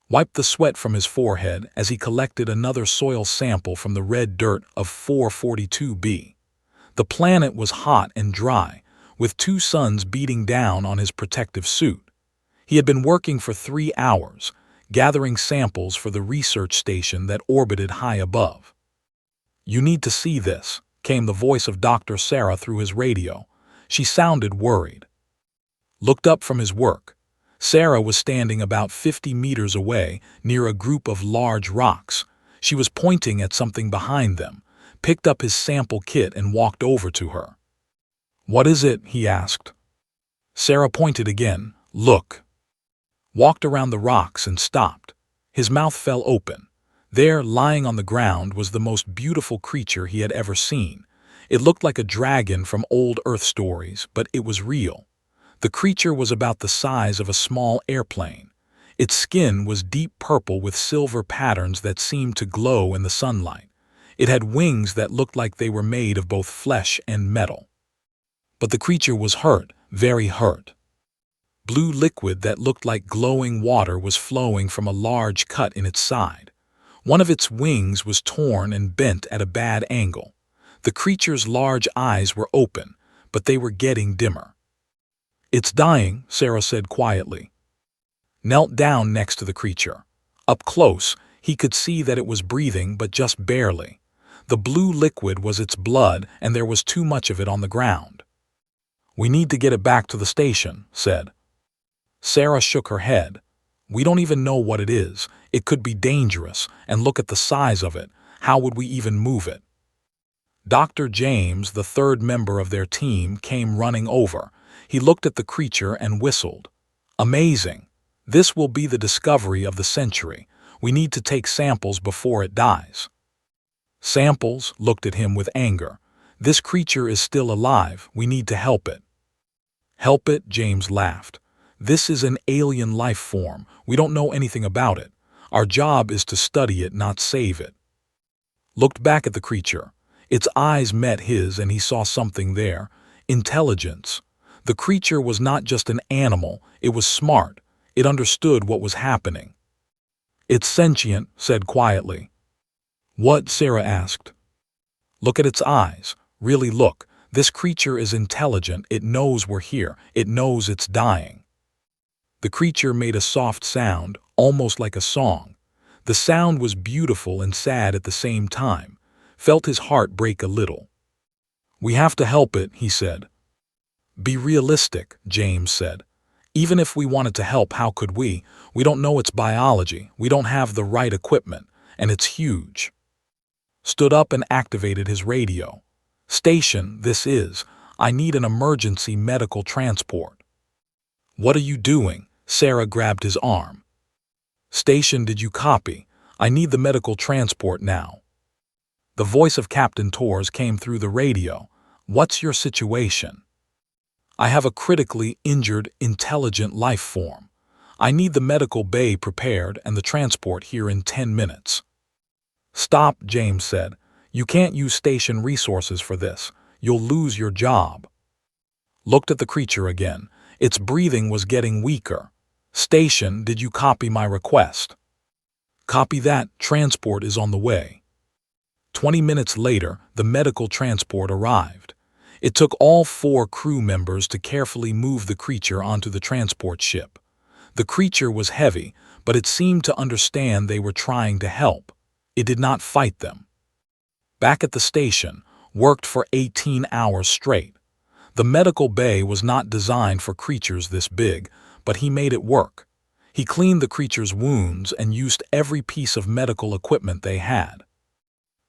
wiped the sweat from his forehead as he collected another soil sample from the red dirt of 442b. The planet was hot and dry, with 2 suns beating down on his protective suit. He had been working for 3 hours, gathering samples for the research station that orbited high above. "You need to see this," came the voice of Dr. Sarah through his radio. She sounded worried. Looked up from his work. Sarah was standing about 50 meters away near a group of large rocks. She was pointing at something behind them, picked up his sample kit and walked over to her. "What is it?" he asked. Sarah pointed again. "Look." Walked around the rocks and stopped. His mouth fell open. There, lying on the ground, was the most beautiful creature he had ever seen. It looked like a dragon from old Earth stories, but it was real. The creature was about the size of a small airplane. Its skin was deep purple with silver patterns that seemed to glow in the sunlight. It had wings that looked like they were made of both flesh and metal. But the creature was hurt, very hurt. Blue liquid that looked like glowing water was flowing from a large cut in its side. One of its wings was torn and bent at a bad angle. The creature's large eyes were open, but they were getting dimmer. "It's dying," Sarah said quietly. Knelt down next to the creature. Up close, he could see that it was breathing, but just barely. The blue liquid was its blood, and there was too much of it on the ground. "We need to get it back to the station," said. Sarah shook her head. "We don't even know what it is. It could be dangerous, and look at the size of it. How would we even move it?" Dr. James, the 3rd member of their team, came running over. He looked at the creature and whistled. "Amazing. This will be the discovery of the century. We need to take samples before it dies." Samples looked at him with anger. "This creature is still alive. We need to help it." "Help it?" James laughed. "This is an alien life form. We don't know anything about it. Our job is to study it, not save it." Looked back at the creature. Its eyes met his and he saw something there. Intelligence. The creature was not just an animal, it was smart. It understood what was happening. "It's sentient," said quietly. "What?" Sarah asked. "Look at its eyes. Really look. This creature is intelligent. It knows we're here. It knows it's dying." The creature made a soft sound, almost like a song. The sound was beautiful and sad at the same time. Felt his heart break a little. "We have to help it," he said. "Be realistic," James said. "Even if we wanted to help, how could we? We don't know its biology, we don't have the right equipment, and it's huge." Stood up and activated his radio. "Station, this is. I need an emergency medical transport." "What are you doing?" Sarah grabbed his arm. "Station, did you copy? I need the medical transport now." The voice of Captain Torres came through the radio. "What's your situation?" "I have a critically injured, intelligent life form. I need the medical bay prepared and the transport here in 10 minutes. "Stop," James said. "You can't use station resources for this. You'll lose your job." Looked at the creature again. Its breathing was getting weaker. "Station, did you copy my request?" "Copy that. Transport is on the way." 20 minutes later, the medical transport arrived. It took all 4 crew members to carefully move the creature onto the transport ship. The creature was heavy, but it seemed to understand they were trying to help. It did not fight them. Back at the station, worked for 18 hours straight. The medical bay was not designed for creatures this big, but he made it work. He cleaned the creature's wounds and used every piece of medical equipment they had.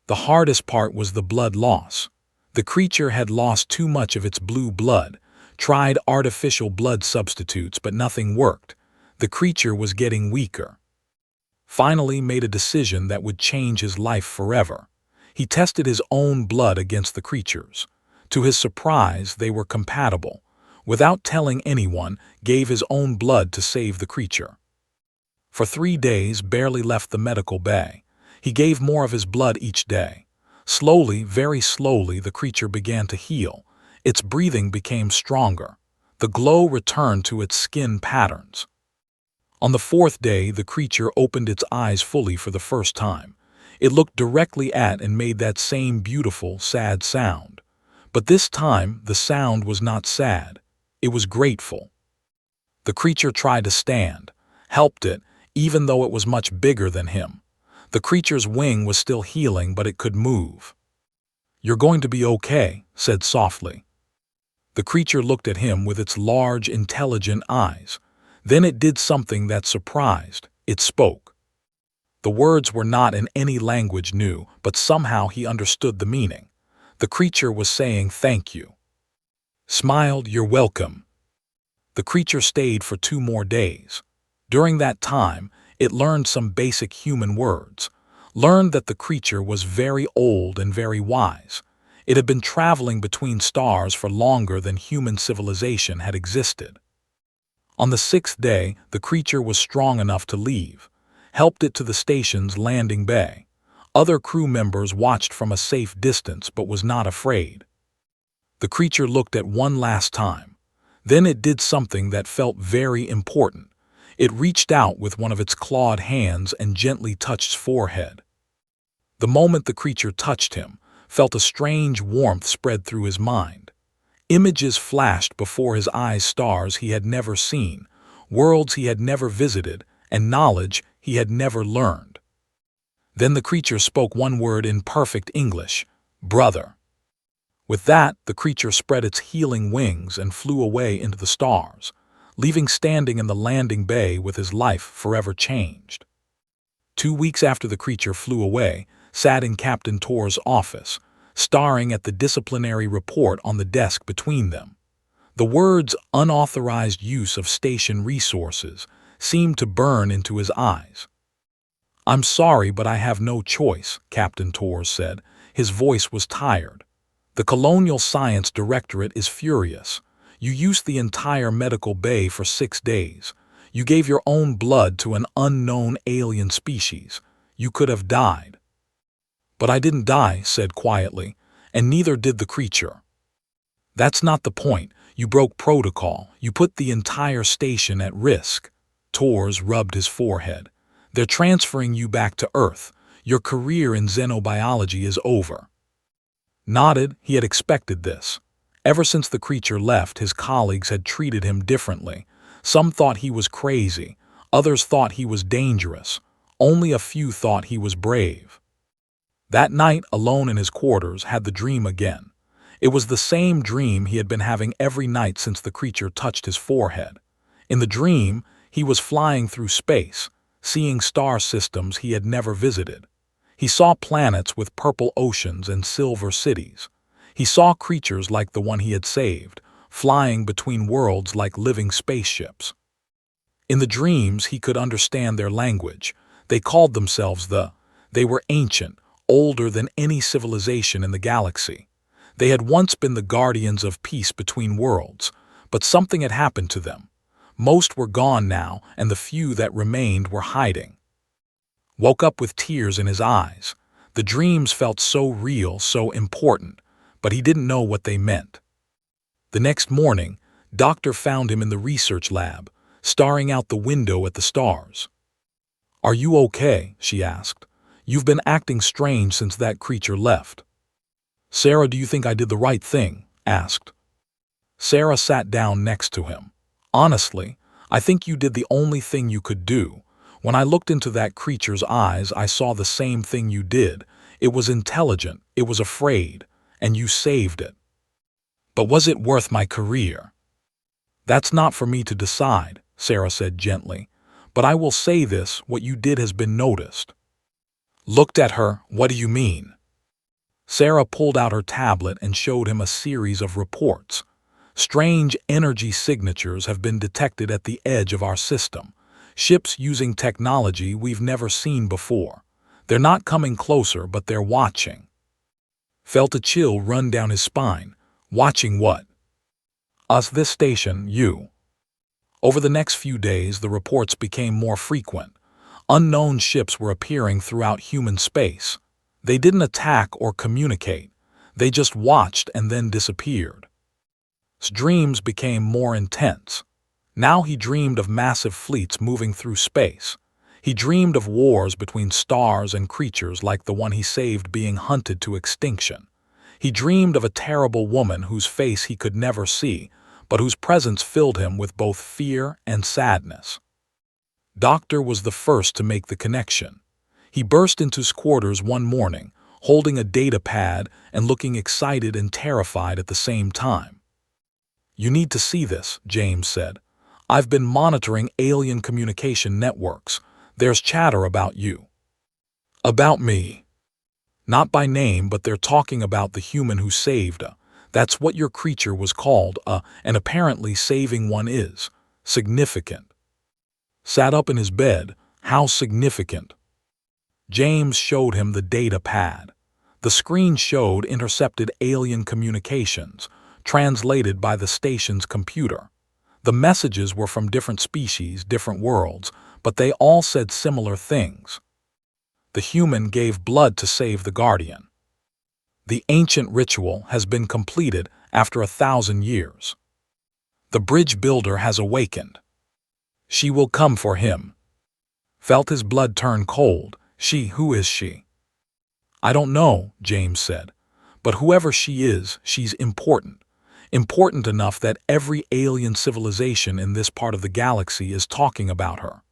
The hardest part was the blood loss. The creature had lost too much of its blue blood, tried artificial blood substitutes, but nothing worked. The creature was getting weaker. Finally made a decision that would change his life forever. He tested his own blood against the creature's. To his surprise, they were compatible. Without telling anyone, gave his own blood to save the creature. For 3 days, barely left the medical bay. He gave more of his blood each day. Slowly, very slowly, the creature began to heal. Its breathing became stronger. The glow returned to its skin patterns. On the fourth day, the creature opened its eyes fully for the first time. It looked directly at and made that same beautiful, sad sound. But this time, the sound was not sad. It was grateful. The creature tried to stand, helped it, even though it was much bigger than him. The creature's wing was still healing, but it could move. "You're going to be okay," said softly. The creature looked at him with its large, intelligent eyes. Then it did something that surprised. It spoke. The words were not in any language new, but somehow he understood the meaning. The creature was saying thank you. Smiled, "You're welcome." The creature stayed for 2 more days. During that time, it learned some basic human words. Learned that the creature was very old and very wise. It had been traveling between stars for longer than human civilization had existed. On the 6th day, the creature was strong enough to leave. Helped it to the station's landing bay. Other crew members watched from a safe distance but was not afraid. The creature looked at one last time. Then it did something that felt very important. It reached out with one of its clawed hands and gently touched his forehead. The moment the creature touched him, felt a strange warmth spread through his mind. Images flashed before his eyes, stars he had never seen, worlds he had never visited, and knowledge he had never learned. Then the creature spoke one word in perfect English: "Brother." With that, the creature spread its healing wings and flew away into the stars, leaving standing in the landing bay with his life forever changed. 2 weeks after the creature flew away, sat in Captain Tor's office, staring at the disciplinary report on the desk between them. The words "unauthorized use of station resources" seemed to burn into his eyes. "I'm sorry, but I have no choice," Captain Tor said. His voice was tired. "The Colonial Science Directorate is furious. You used the entire medical bay for 6 days. You gave your own blood to an unknown alien species. You could have died." "But I didn't die," said quietly, "and neither did the creature." "That's not the point. You broke protocol. You put the entire station at risk." Tors rubbed his forehead. "They're transferring you back to Earth. Your career in xenobiology is over." Nodded. He had expected this. Ever since the creature left, his colleagues had treated him differently. Some thought he was crazy. Others thought he was dangerous. Only a few thought he was brave. That night, alone in his quarters, had the dream again. It was the same dream he had been having every night since the creature touched his forehead. In the dream, he was flying through space, seeing star systems he had never visited. He saw planets with purple oceans and silver cities. He saw creatures like the one he had saved, flying between worlds like living spaceships. In the dreams, he could understand their language. They called themselves They were ancient, older than any civilization in the galaxy. They had once been the guardians of peace between worlds, but something had happened to them. Most were gone now, and the few that remained were hiding. Woke up with tears in his eyes. The dreams felt so real, so important, but he didn't know what they meant. The next morning, Doctor found him in the research lab, staring out the window at the stars. "Are you okay?" she asked. "You've been acting strange since that creature left." "Sarah, do you think I did the right thing?" asked. Sarah sat down next to him. "Honestly, I think you did the only thing you could do. When I looked into that creature's eyes, I saw the same thing you did. It was intelligent, it was afraid, and you saved it." "But was it worth my career?" "That's not for me to decide," Sarah said gently. "But I will say this, what you did has been noticed." Looked at her. "What do you mean?" Sarah pulled out her tablet and showed him a series of reports. "Strange energy signatures have been detected at the edge of our system. Ships using technology we've never seen before. They're not coming closer, but they're watching." Felt a chill run down his spine. "Watching what?" "Us, this station, you." Over the next few days, the reports became more frequent. Unknown ships were appearing throughout human space. They didn't attack or communicate. They just watched and then disappeared. Dreams became more intense. Now he dreamed of massive fleets moving through space. He dreamed of wars between stars and creatures like the one he saved being hunted to extinction. He dreamed of a terrible woman whose face he could never see, but whose presence filled him with both fear and sadness. Doctor was the first to make the connection. He burst into his quarters one morning, holding a data pad and looking excited and terrified at the same time. "You need to see this," James said. "I've been monitoring alien communication networks. There's chatter about you." "About me?" "Not by name, but they're talking about the human who saved her. That's what your creature was called, and apparently saving one is significant." Sat up in his bed. "How significant?" James showed him the data pad. The screen showed intercepted alien communications, translated by the station's computer. The messages were from different species, different worlds, but they all said similar things. The human gave blood to save the guardian. The ancient ritual has been completed after 1,000 years. The bridge builder has awakened. She will come for him. Felt his blood turn cold. She, who is she? "I don't know," James said. "But whoever she is, she's important. Important enough that every alien civilization in this part of the galaxy is talking about her."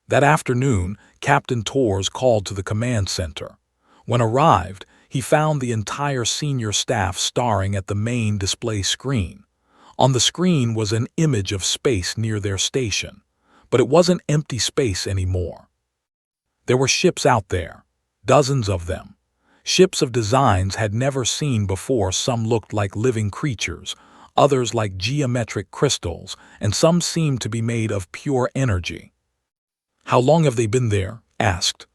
That afternoon, Captain Torres called to the command center. When arrived, he found the entire senior staff staring at the main display screen. On the screen was an image of space near their station, but it wasn't empty space anymore. There were ships out there, dozens of them. Ships of designs had never seen before. Some looked like living creatures, others like geometric crystals, and some seemed to be made of pure energy. "How long have they been there?" asked.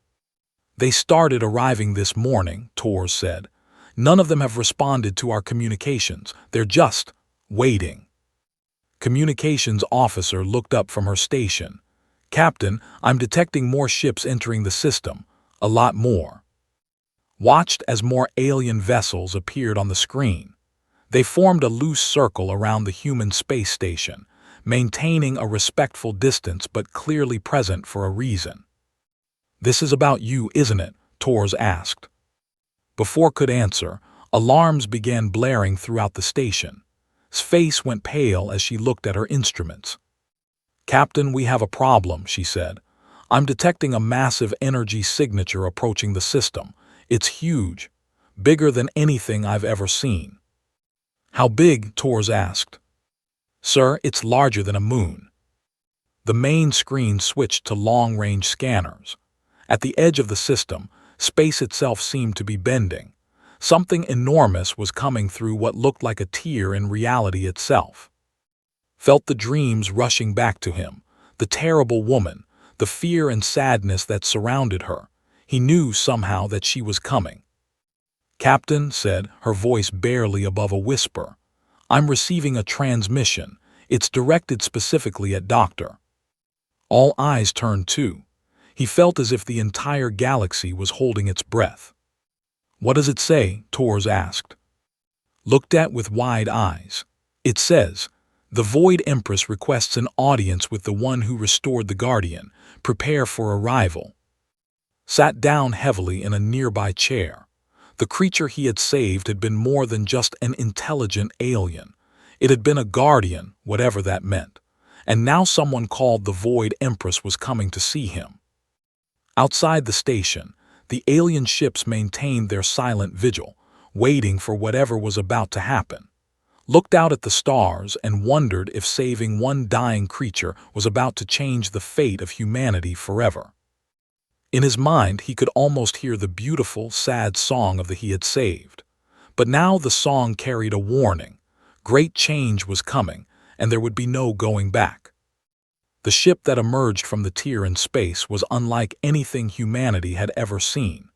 "They started arriving this morning," Torres said. "None of them have responded to our communications. They're just waiting." Communications officer looked up from her station. "Captain, I'm detecting more ships entering the system. A lot more." Watched as more alien vessels appeared on the screen. They formed a loose circle around the human space station, maintaining a respectful distance but clearly present for a reason. "This is about you, isn't it?" Torres asked. Before could answer, alarms began blaring throughout the station. His face went pale as she looked at her instruments. "Captain, we have a problem," she said. "I'm detecting a massive energy signature approaching the system. It's huge, bigger than anything I've ever seen." "How big?" Torres asked. "Sir, it's larger than a moon." The main screen switched to long-range scanners. At the edge of the system, space itself seemed to be bending. Something enormous was coming through what looked like a tear in reality itself. Felt the dreams rushing back to him, the terrible woman, the fear and sadness that surrounded her. He knew somehow that she was coming. "Captain," said, her voice barely above a whisper, "I'm receiving a transmission. It's directed specifically at Doctor." All eyes turned too. He felt as if the entire galaxy was holding its breath. "What does it say?" Torres asked. Looked at with wide eyes. "It says, the Void Empress requests an audience with the one who restored the Guardian. Prepare for arrival." Sat down heavily in a nearby chair. The creature he had saved had been more than just an intelligent alien. It had been a guardian, whatever that meant. And now someone called the Void Empress was coming to see him. Outside the station, the alien ships maintained their silent vigil, waiting for whatever was about to happen. Looked out at the stars and wondered if saving one dying creature was about to change the fate of humanity forever. In his mind, he could almost hear the beautiful, sad song of the he had saved. But now the song carried a warning. Great change was coming, and there would be no going back. The ship that emerged from the tear in space was unlike anything humanity had ever seen.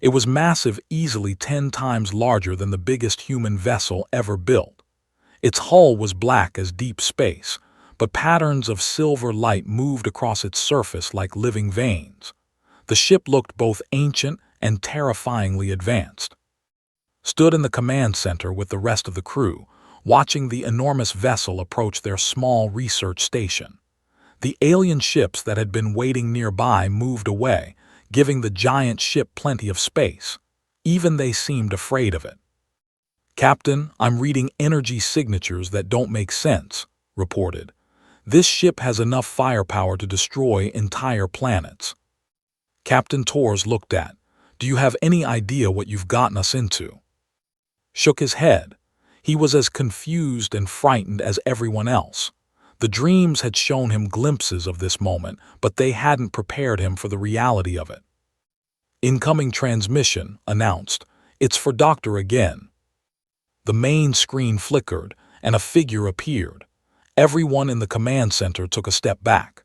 It was massive, easily 10 times larger than the biggest human vessel ever built. Its hull was black as deep space, but patterns of silver light moved across its surface like living veins. The ship looked both ancient and terrifyingly advanced. Stood in the command center with the rest of the crew, watching the enormous vessel approach their small research station. The alien ships that had been waiting nearby moved away, giving the giant ship plenty of space. Even they seemed afraid of it. "Captain, I'm reading energy signatures that don't make sense," reported. "This ship has enough firepower to destroy entire planets." Captain Torres looked at. "Do you have any idea what you've gotten us into?" Shook his head. He was as confused and frightened as everyone else. The dreams had shown him glimpses of this moment, but they hadn't prepared him for the reality of it. "Incoming transmission," announced. "It's for Doctor again." The main screen flickered, and a figure appeared. Everyone in the command center took a step back.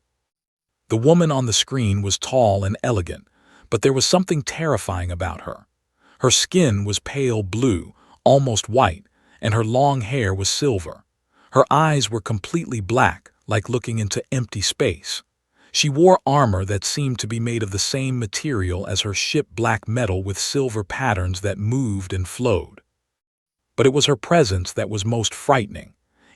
The woman on the screen was tall and elegant, but there was something terrifying about her. Her skin was pale blue, almost white, and her long hair was silver. Her eyes were completely black, like looking into empty space. She wore armor that seemed to be made of the same material as her ship, black metal with silver patterns that moved and flowed. But it was her presence that was most frightening.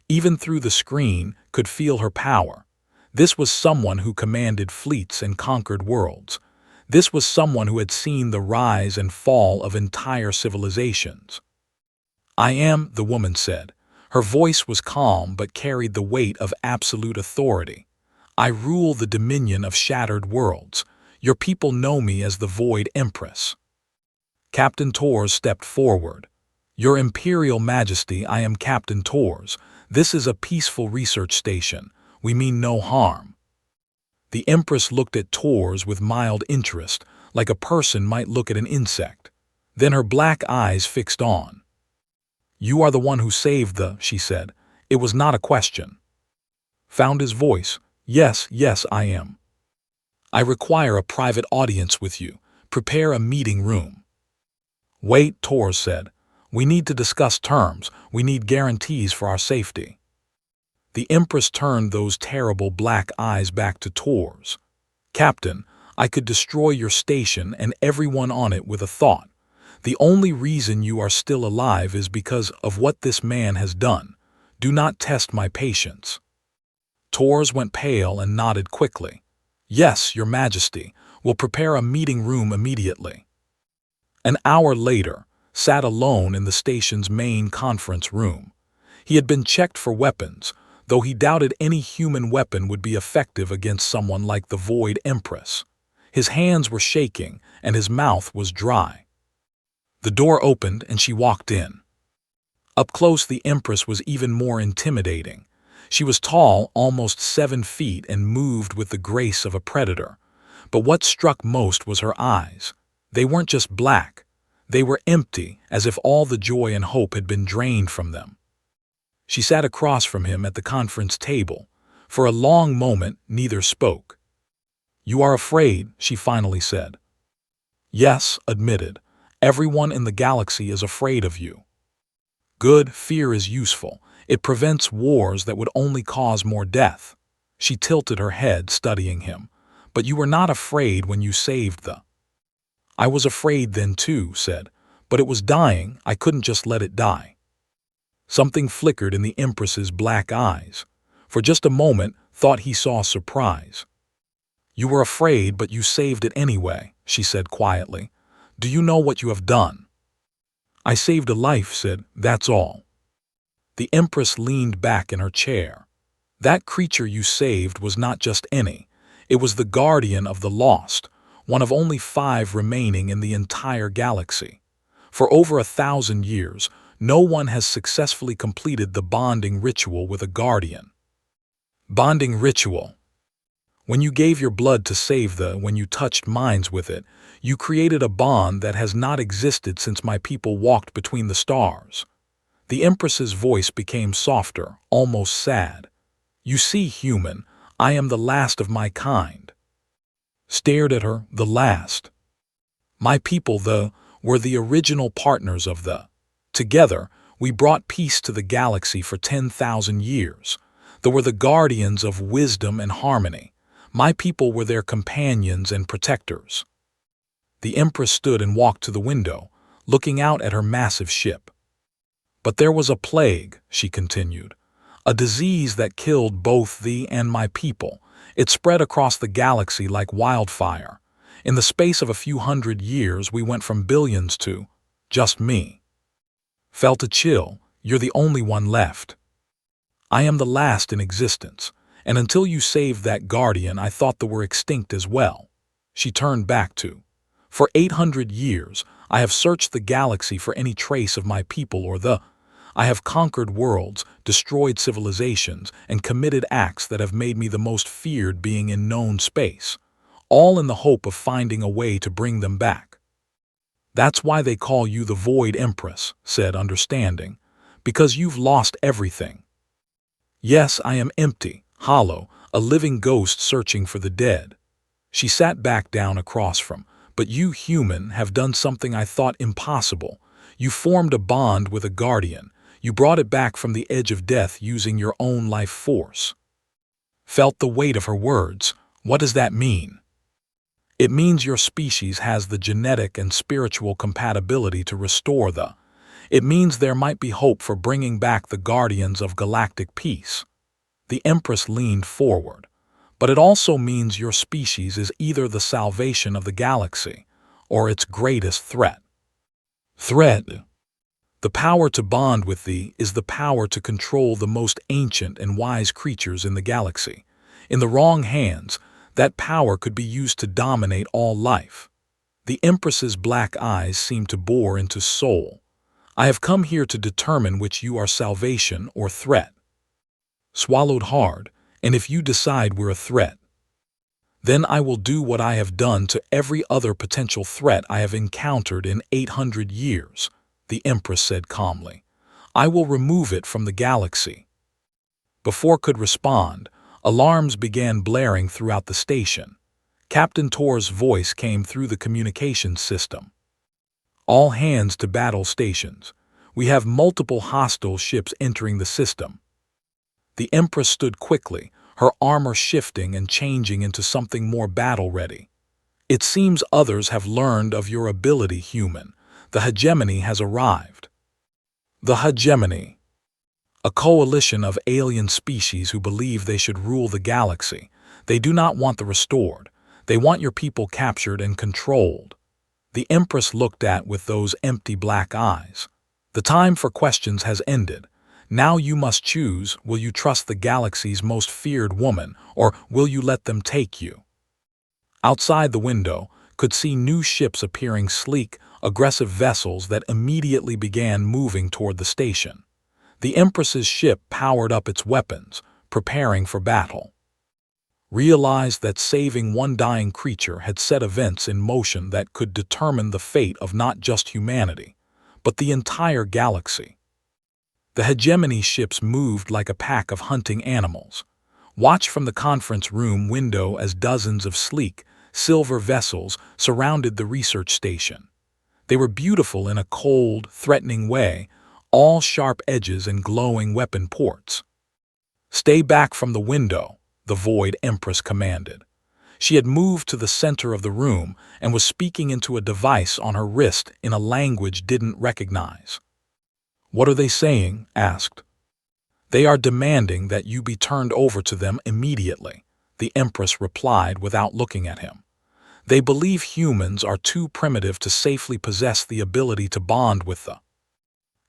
Even through the screen, could feel her power. This was someone who commanded fleets and conquered worlds. This was someone who had seen the rise and fall of entire civilizations. "I am," the woman said. Her voice was calm but carried the weight of absolute authority. "I rule the dominion of shattered worlds. Your people know me as the Void Empress." Captain Torres stepped forward. "Your Imperial Majesty, I am Captain Torres. This is a peaceful research station. We mean no harm." The Empress looked at Torres with mild interest, like a person might look at an insect. Then her black eyes fixed on. "You are the one who saved the," she said. It was not a question. Found his voice. "Yes, yes, I am. I require a private audience with you. Prepare a meeting room." "Wait," Torres said. "We need to discuss terms. We need guarantees for our safety." The Empress turned those terrible black eyes back to Torres. "Captain, I could destroy your station and everyone on it with a thought. The only reason you are still alive is because of what this man has done. Do not test my patience." Torres went pale and nodded quickly. "Yes, Your Majesty. We'll prepare a meeting room immediately." An hour later, sat alone in the station's main conference room. He had been checked for weapons, though he doubted any human weapon would be effective against someone like the Void Empress. His hands were shaking, and his mouth was dry. The door opened, and she walked in. Up close, the Empress was even more intimidating. She was tall, almost 7 feet, and moved with the grace of a predator. But what struck most was her eyes. They weren't just black. They were empty, as if all the joy and hope had been drained from them. She sat across from him at the conference table. For a long moment, neither spoke. "You are afraid," she finally said. "Yes," admitted. "Everyone in the galaxy is afraid of you." "Good, fear is useful. It prevents wars that would only cause more death." She tilted her head, studying him. "But you were not afraid when you saved the—" "I was afraid then too," said. "But it was dying. I couldn't just let it die." Something flickered in the Empress's black eyes. For just a moment, thought he saw surprise. "You were afraid, but you saved it anyway," she said quietly. "Do you know what you have done?" "I saved a life," said. "That's all." The Empress leaned back in her chair. "That creature you saved was not just any. It was the guardian of the lost, one of only 5 remaining in the entire galaxy. For over 1,000 years, no one has successfully completed the bonding ritual with a guardian." Bonding ritual. When you gave your blood to save when you touched minds with it, you created a bond that has not existed since my people walked between the stars. The Empress's voice became softer, almost sad. "You see, human, I am the last of my kind." Stared at her, the last. "My people, were the original partners of the. Together, we brought peace to the galaxy for 10,000 years. They were the guardians of wisdom and harmony. My people were their companions and protectors." The Empress stood and walked to the window, looking out at her massive ship. But there was a plague, she continued, a disease that killed both thee and my people. It spread across the galaxy like wildfire. In the space of a few hundred years, we went from billions to just me. Felt a chill. You're the only one left. I am the last in existence, and until you saved that guardian, I thought they were extinct as well. She turned back to, for 800 years, I have searched the galaxy for any trace of my people or the. I have conquered worlds, destroyed civilizations, and committed acts that have made me the most feared being in known space, all in the hope of finding a way to bring them back. That's why they call you the Void Empress, said Understanding, because you've lost everything. Yes, I am empty, hollow, a living ghost searching for the dead. She sat back down across from, but you, human, have done something I thought impossible. You formed a bond with a guardian. You brought it back from the edge of death using your own life force. Felt the weight of her words. What does that mean? It means your species has the genetic and spiritual compatibility to restore the. It means there might be hope for bringing back the guardians of galactic peace. The Empress leaned forward. But it also means your species is either the salvation of the galaxy or its greatest threat. Threat. The power to bond with thee is the power to control the most ancient and wise creatures in the galaxy. In the wrong hands, that power could be used to dominate all life. The Empress's black eyes seemed to bore into soul. I have come here to determine which you are salvation or threat. Swallowed hard, and if you decide we're a threat, then I will do what I have done to every other potential threat I have encountered in 800 years. The Empress said calmly. I will remove it from the galaxy. Before could respond, alarms began blaring throughout the station. Captain Tor's voice came through the communications system. All hands to battle stations. We have multiple hostile ships entering the system. The Empress stood quickly, her armor shifting and changing into something more battle-ready. It seems others have learned of your ability, human. The hegemony has arrived. The hegemony. A coalition of alien species who believe they should rule the galaxy. They do not want the restored. They want your people captured and controlled. The Empress looked at with those empty black eyes. The time for questions has ended. Now you must choose, will you trust the galaxy's most feared woman, or will you let them take you? Outside the window, could see new ships appearing, sleek, aggressive vessels that immediately began moving toward the station. The Empress's ship powered up its weapons, preparing for battle. Realized that saving one dying creature had set events in motion that could determine the fate of not just humanity, but the entire galaxy. The hegemony ships moved like a pack of hunting animals. Watch from the conference room window as dozens of sleek, silver vessels surrounded the research station. They were beautiful in a cold, threatening way, all sharp edges and glowing weapon ports. Stay back from the window, the Void Empress commanded. She had moved to the center of the room and was speaking into a device on her wrist in a language didn't recognize. What are they saying? Asked. They are demanding that you be turned over to them immediately, the Empress replied without looking at him. They believe humans are too primitive to safely possess the ability to bond with the.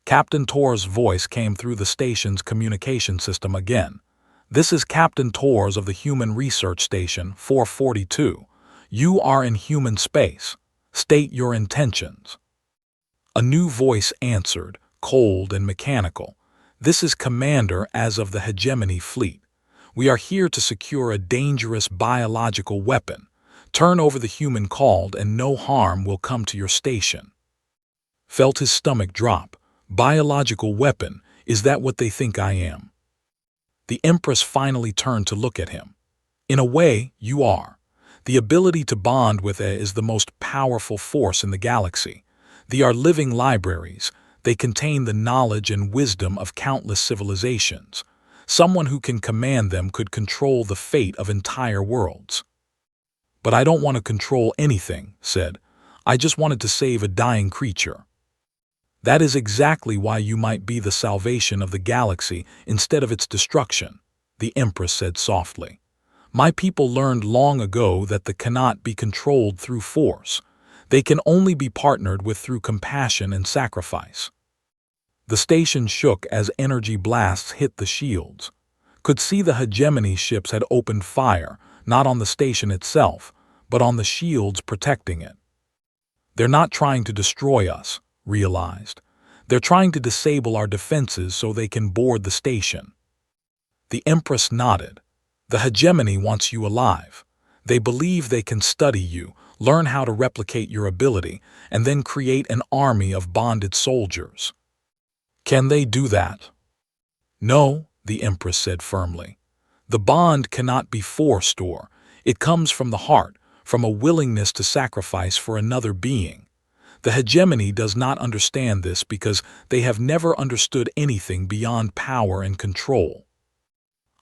Captain Tor's voice came through the station's communication system again. This is Captain Tor's of the Human Research Station 442. You are in human space. State your intentions. A new voice answered, cold and mechanical. This is Commander as of the Hegemony Fleet. We are here to secure a dangerous biological weapon. Turn over the human called and no harm will come to your station. Felt his stomach drop. Biological weapon, is that what they think I am? The Empress finally turned to look at him. In a way, you are. The ability to bond with A is the most powerful force in the galaxy. They are living libraries. They contain the knowledge and wisdom of countless civilizations. Someone who can command them could control the fate of entire worlds. But I don't want to control anything, said. I just wanted to save a dying creature. That is exactly why you might be the salvation of the galaxy instead of its destruction, the Empress said softly. My people learned long ago that they cannot be controlled through force. They can only be partnered with through compassion and sacrifice. The station shook as energy blasts hit the shields. Could see the hegemony ships had opened fire, not on the station itself, but on the shields protecting it. They're not trying to destroy us, realized. They're trying to disable our defenses so they can board the station. The Empress nodded. The hegemony wants you alive. They believe they can study you, learn how to replicate your ability, and then create an army of bonded soldiers. Can they do that? No, the Empress said firmly. The bond cannot be forced or it comes from the heart, from a willingness to sacrifice for another being. The hegemony does not understand this because they have never understood anything beyond power and control.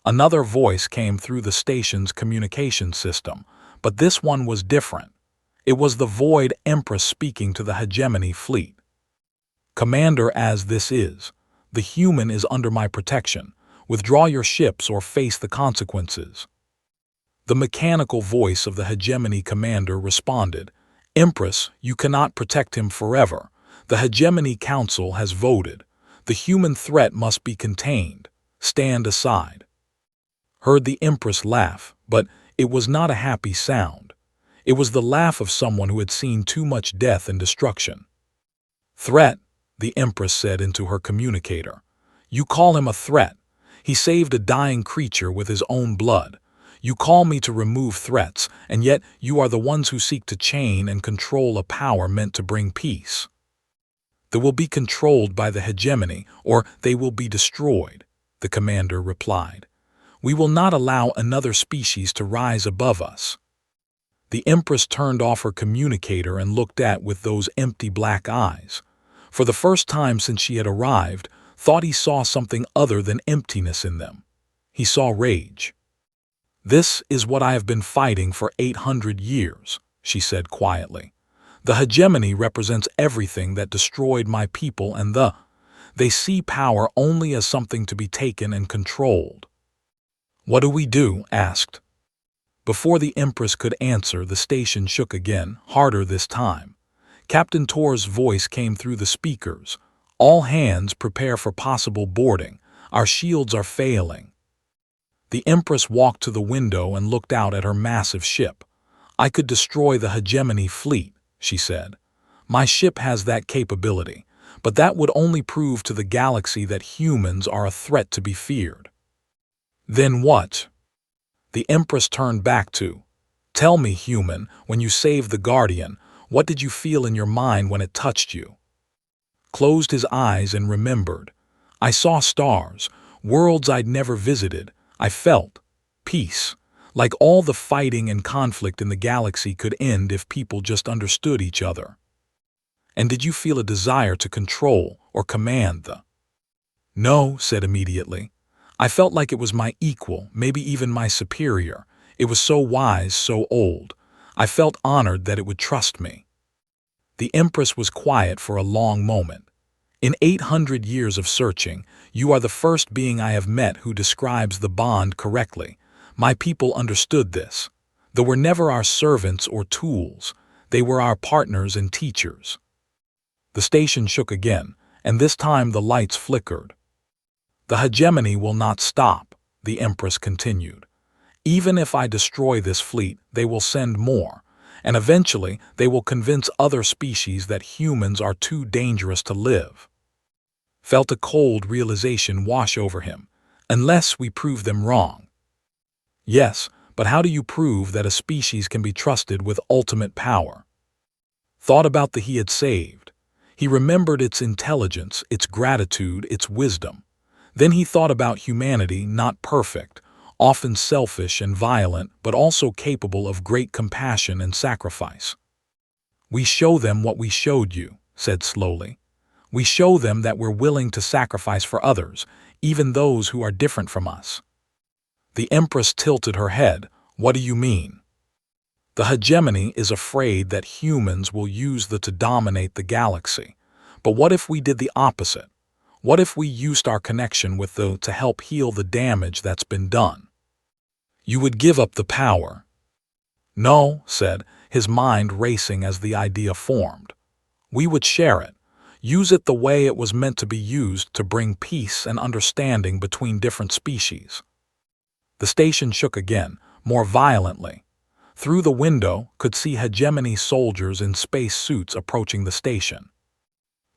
Another voice came through the station's communication system, but this one was different. It was the Void Empress speaking to the hegemony fleet. Commander, as this is, the human is under my protection. Withdraw your ships or face the consequences. The mechanical voice of the hegemony commander responded, Empress, you cannot protect him forever. The hegemony council has voted. The human threat must be contained. Stand aside. Heard the Empress laugh, but it was not a happy sound. It was the laugh of someone who had seen too much death and destruction. Threat, the Empress said into her communicator. You call him a threat. He saved a dying creature with his own blood. You call me to remove threats, and yet you are the ones who seek to chain and control a power meant to bring peace. They will be controlled by the hegemony, or they will be destroyed, the commander replied. We will not allow another species to rise above us. The Empress turned off her communicator and looked at with those empty black eyes. For the first time since she had arrived, thought he saw something other than emptiness in them. He saw rage. This is what I have been fighting for 800 years, she said quietly. The hegemony represents everything that destroyed my people and they see power only as something to be taken and controlled. What do we do? Asked. Before the Empress could answer, the station shook again, harder this time. Captain Tor's voice came through the speakers. All hands prepare for possible boarding. Our shields are failing. The Empress walked to the window and looked out at her massive ship. I could destroy the hegemony fleet, she said. My ship has that capability, but that would only prove to the galaxy that humans are a threat to be feared. Then what? The Empress turned back to, Tell me, human, when you saved the Guardian, what did you feel in your mind when it touched you? Closed his eyes and remembered. I saw stars, worlds I'd never visited. I felt peace, like all the fighting and conflict in the galaxy could end if people just understood each other. And did you feel a desire to control or command the? No, said immediately. I felt like it was my equal, maybe even my superior. It was so wise, so old. I felt honored that it would trust me. The Empress was quiet for a long moment. In 800 years of searching, you are the first being I have met who describes the bond correctly. My people understood this. They were never our servants or tools. They were our partners and teachers. The station shook again, and this time the lights flickered. The hegemony will not stop, the Empress continued. Even if I destroy this fleet, they will send more, and eventually they will convince other species that humans are too dangerous to live. Felt a cold realization wash over him. Unless we prove them wrong. Yes, but how do you prove that a species can be trusted with ultimate power? Thought about the he had saved. He remembered its intelligence, its gratitude, its wisdom. Then he thought about humanity, not perfect, often selfish and violent, but also capable of great compassion and sacrifice. We show them what we showed you, said slowly. We show them that we're willing to sacrifice for others, even those who are different from us. The Empress tilted her head. What do you mean? The hegemony is afraid that humans will use the to dominate the galaxy. But what if we did the opposite? What if we used our connection with the to help heal the damage that's been done? You would give up the power. No, said, his mind racing as the idea formed. We would share it, use it the way it was meant to be used to bring peace and understanding between different species. The station shook again, more violently. Through the window, could see hegemony soldiers in space suits approaching the station.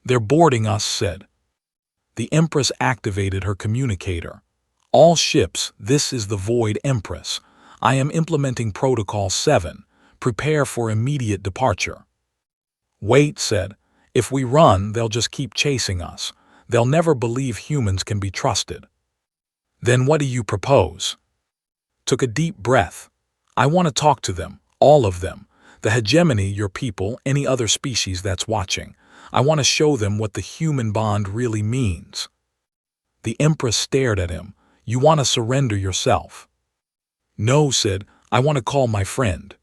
They're boarding us, said. The Empress activated her communicator. All ships, this is the Void Empress. I am implementing Protocol 7. Prepare for immediate departure. Wait, said. If we run, they'll just keep chasing us. They'll never believe humans can be trusted. Then what do you propose? Took a deep breath. I want to talk to them, all of them. The hegemony, your people, any other species that's watching. I want to show them what the human bond really means. The Empress stared at him. You want to surrender yourself? No, said, I want to call my friend.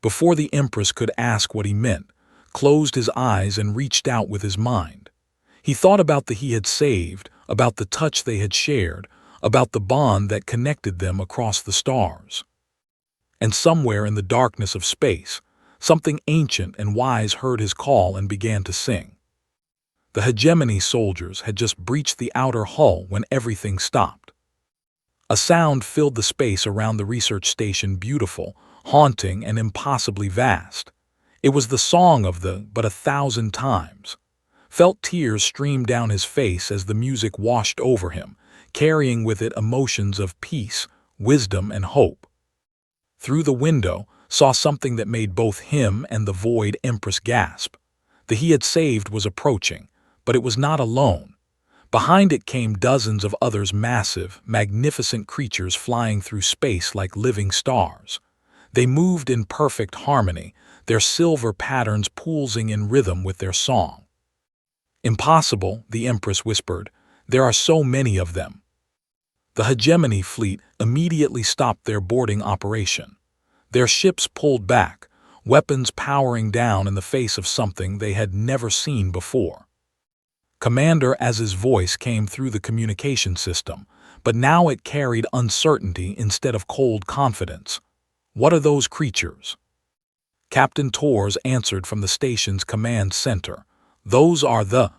Before the Empress could ask what he meant, closed his eyes and reached out with his mind. He thought about the he had saved, about the touch they had shared, about the bond that connected them across the stars. And somewhere in the darkness of space, something ancient and wise heard his call and began to sing. The hegemony soldiers had just breached the outer hull when everything stopped. A sound filled the space around the research station, beautiful, haunting, and impossibly vast. It was the song of the but 1,000 times. Felt tears stream down his face as the music washed over him, carrying with it emotions of peace, wisdom, and hope. Through the window, saw something that made both him and the Void Empress gasp. The he had saved was approaching, but it was not alone. Behind it came dozens of others, massive, magnificent creatures flying through space like living stars. They moved in perfect harmony, their silver patterns pulsing in rhythm with their song. Impossible, the Empress whispered. There are so many of them. The hegemony fleet immediately stopped their boarding operation. Their ships pulled back, weapons powering down in the face of something they had never seen before. Commander Az's voice came through the communication system, but now it carried uncertainty instead of cold confidence. What are those creatures? Captain Torres answered from the station's command center. Those are the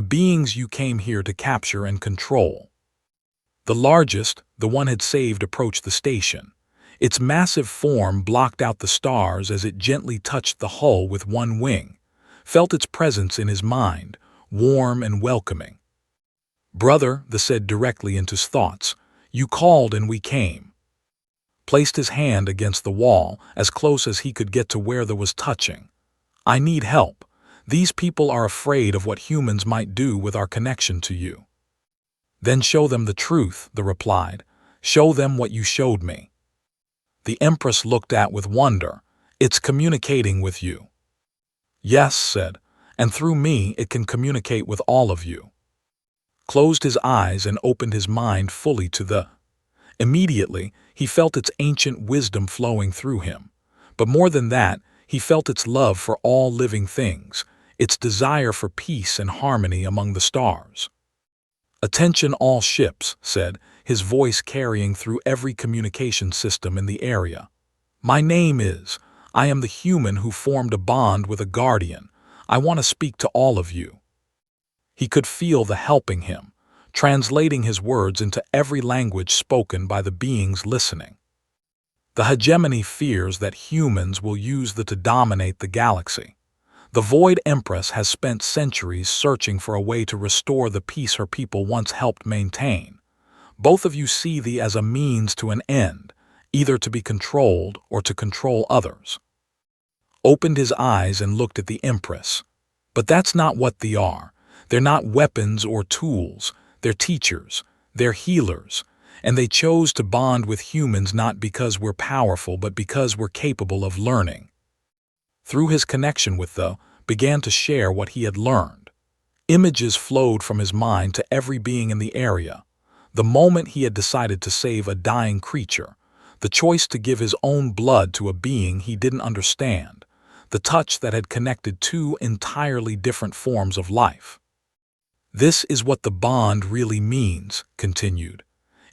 beings you came here to capture and control. The largest, the one had saved, approached the station. Its massive form blocked out the stars as it gently touched the hull with one wing. Felt its presence in his mind, warm and welcoming. Brother, the said directly into his thoughts, you called and we came. Placed his hand against the wall, as close as he could get to where there was touching. I need help. These people are afraid of what humans might do with our connection to you. Then show them the truth, the replied. Show them what you showed me. The Empress looked at with wonder. It's communicating with you. Yes, said, and through me it can communicate with all of you. Closed his eyes and opened his mind fully to the. Immediately, he felt its ancient wisdom flowing through him. But more than that, he felt its love for all living things, its desire for peace and harmony among the stars. Attention all ships, said, his voice carrying through every communication system in the area. My name is, I am the human who formed a bond with a guardian. I want to speak to all of you. He could feel the helping him, translating his words into every language spoken by the beings listening. The hegemony fears that humans will use the to dominate the galaxy. The Void Empress has spent centuries searching for a way to restore the peace her people once helped maintain. Both of you see thee as a means to an end, either to be controlled or to control others. Opened his eyes and looked at the Empress. But that's not what they are. They're not weapons or tools. They're teachers. They're healers. And they chose to bond with humans not because we're powerful, but because we're capable of learning. Through his connection with the, began to share what he had learned. Images flowed from his mind to every being in the area. The moment he had decided to save a dying creature, the choice to give his own blood to a being he didn't understand, the touch that had connected two entirely different forms of life. "This is what the bond really means," continued.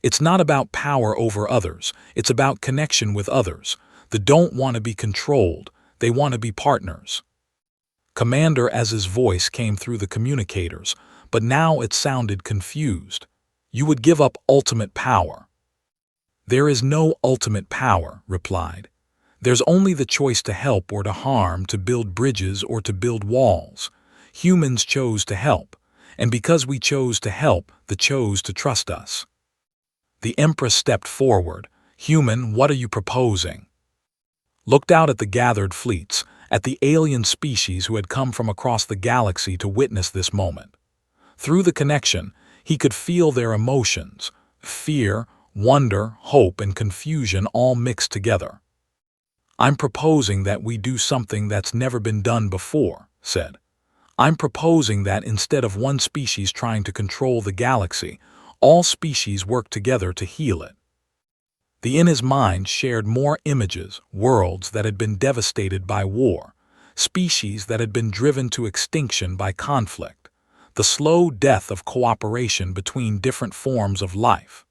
"It's not about power over others, it's about connection with others. They don't want to be controlled, they want to be partners." Commander Az's voice came through the communicators, but now it sounded confused. "You would give up ultimate power." "There is no ultimate power," replied. "There's only the choice to help or to harm, to build bridges or to build walls. Humans chose to help, and because we chose to help, they chose to trust us." The Empress stepped forward. "Human, what are you proposing?" Looked out at the gathered fleets, at the alien species who had come from across the galaxy to witness this moment. Through the connection, he could feel their emotions, fear, wonder, hope, and confusion all mixed together. "I'm proposing that we do something that's never been done before," said. "I'm proposing that instead of one species trying to control the galaxy, all species work together to heal it." The in his mind shared more images, worlds that had been devastated by war, species that had been driven to extinction by conflict, the slow death of cooperation between different forms of life.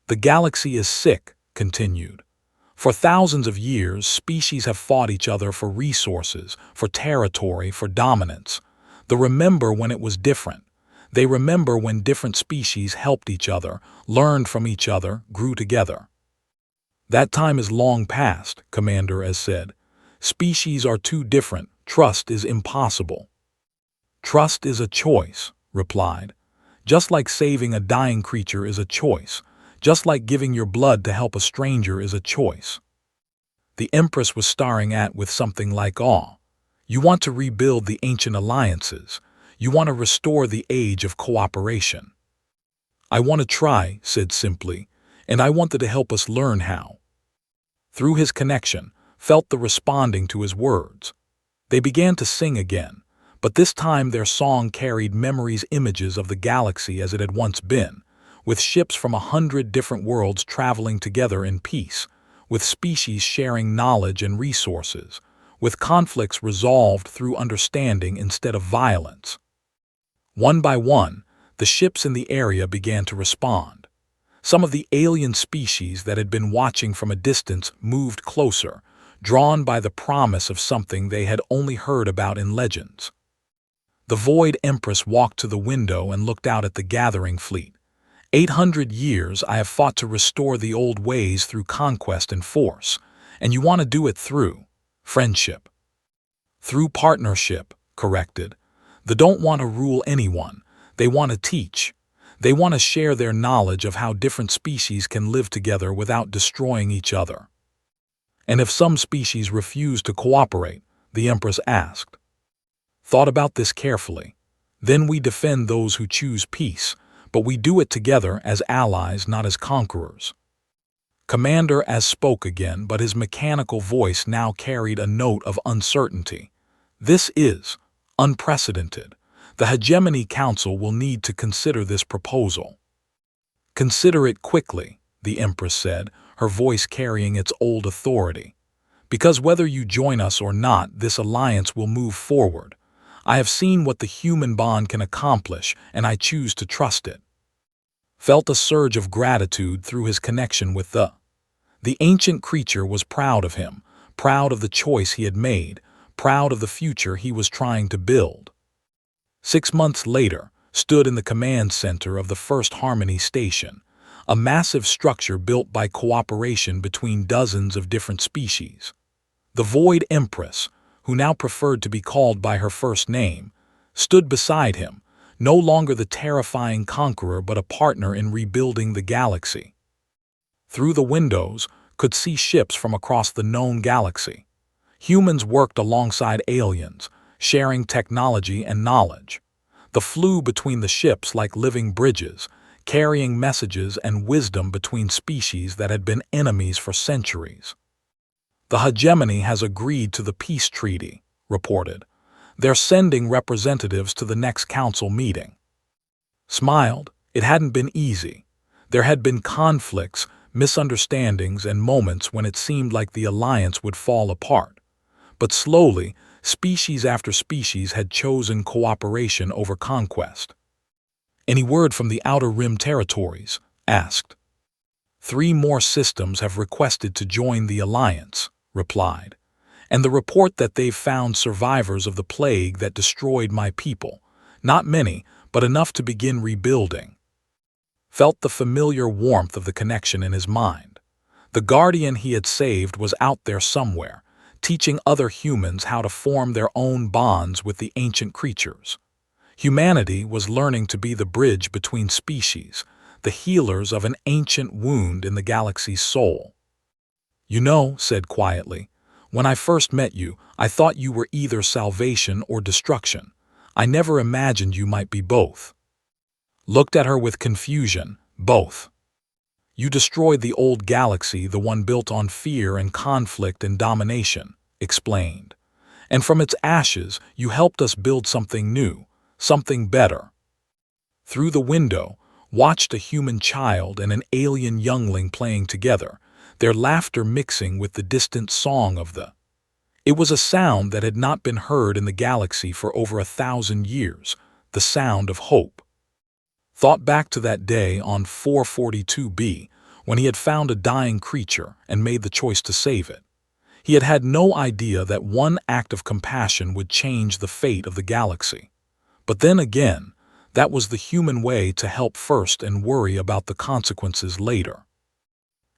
"The galaxy is sick," continued. "For thousands of years, species have fought each other for resources, for territory, for dominance. They remember when it was different. They remember when different species helped each other, learned from each other, grew together." "That time is long past," Commander Az said. "Species are too different. Trust is impossible." "Trust is a choice," replied. "Just like saving a dying creature is a choice. Just like giving your blood to help a stranger is a choice." The Empress was staring at with something like awe. "You want to rebuild the ancient alliances. You want to restore the age of cooperation." "I want to try," said simply, "and I wanted to help us learn how." Through his connection, felt the responding to his words. They began to sing again, but this time their song carried memories, images of the galaxy as it had once been, with ships from 100 different worlds traveling together in peace, with species sharing knowledge and resources, with conflicts resolved through understanding instead of violence. One by one, the ships in the area began to respond. Some of the alien species that had been watching from a distance moved closer, drawn by the promise of something they had only heard about in legends. The Void Empress walked to the window and looked out at the gathering fleet. 800 years I have fought to restore the old ways through conquest and force, and you want to do it through friendship." "Through partnership," corrected. "They don't want to rule anyone, they want to teach. They want to share their knowledge of how different species can live together without destroying each other." "And if some species refuse to cooperate?" the Empress asked. "Thought about this carefully. Then we defend those who choose peace, but we do it together as allies, not as conquerors." Commander Az spoke again, but his mechanical voice now carried a note of uncertainty. "This is unprecedented. The Hegemony Council will need to consider this proposal." "Consider it quickly," the Empress said, her voice carrying its old authority. "Because whether you join us or not, this alliance will move forward. I have seen what the human bond can accomplish, and I choose to trust it." Felt a surge of gratitude through his connection with the ancient creature was proud of him, proud of the choice he had made, proud of the future he was trying to build. 6 months later, stood in the command center of the First Harmony Station, a massive structure built by cooperation between dozens of different species. The Void Empress, who now preferred to be called by her first name, stood beside him, no longer the terrifying conqueror but a partner in rebuilding the galaxy. Through the windows, could see ships from across the known galaxy. Humans worked alongside aliens, sharing technology and knowledge. They flew between the ships like living bridges, carrying messages and wisdom between species that had been enemies for centuries. "The hegemony has agreed to the peace treaty," reported. "They're sending representatives to the next council meeting." Smiled. It hadn't been easy. There had been conflicts, misunderstandings, and moments when it seemed like the alliance would fall apart. But slowly, species after species had chosen cooperation over conquest. "Any word from the Outer Rim territories?" asked. "3 more systems have requested to join the alliance," replied. "And the report that they've found survivors of the plague that destroyed my people. Not many, but enough to begin rebuilding." Felt the familiar warmth of the connection in his mind. The guardian he had saved was out there somewhere, teaching other humans how to form their own bonds with the ancient creatures. Humanity was learning to be the bridge between species, the healers of an ancient wound in the galaxy's soul. "You know," said quietly, "when I first met you, I thought you were either salvation or destruction. I never imagined you might be both." Looked at her with confusion. "Both. You destroyed the old galaxy, the one built on fear and conflict and domination," explained. "And from its ashes, you helped us build something new, something better." Through the window, watched a human child and an alien youngling playing together, their laughter mixing with the distant song of the. It was a sound that had not been heard in the galaxy for over 1,000 years, the sound of hope. Thought back to that day on 442b, when he had found a dying creature and made the choice to save it. He had had no idea that one act of compassion would change the fate of the galaxy. But then again, that was the human way to help first and worry about the consequences later.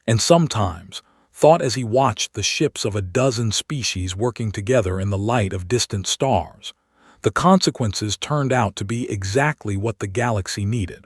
And sometimes, thought as he watched the ships of a dozen species working together in the light of distant stars, the consequences turned out to be exactly what the galaxy needed.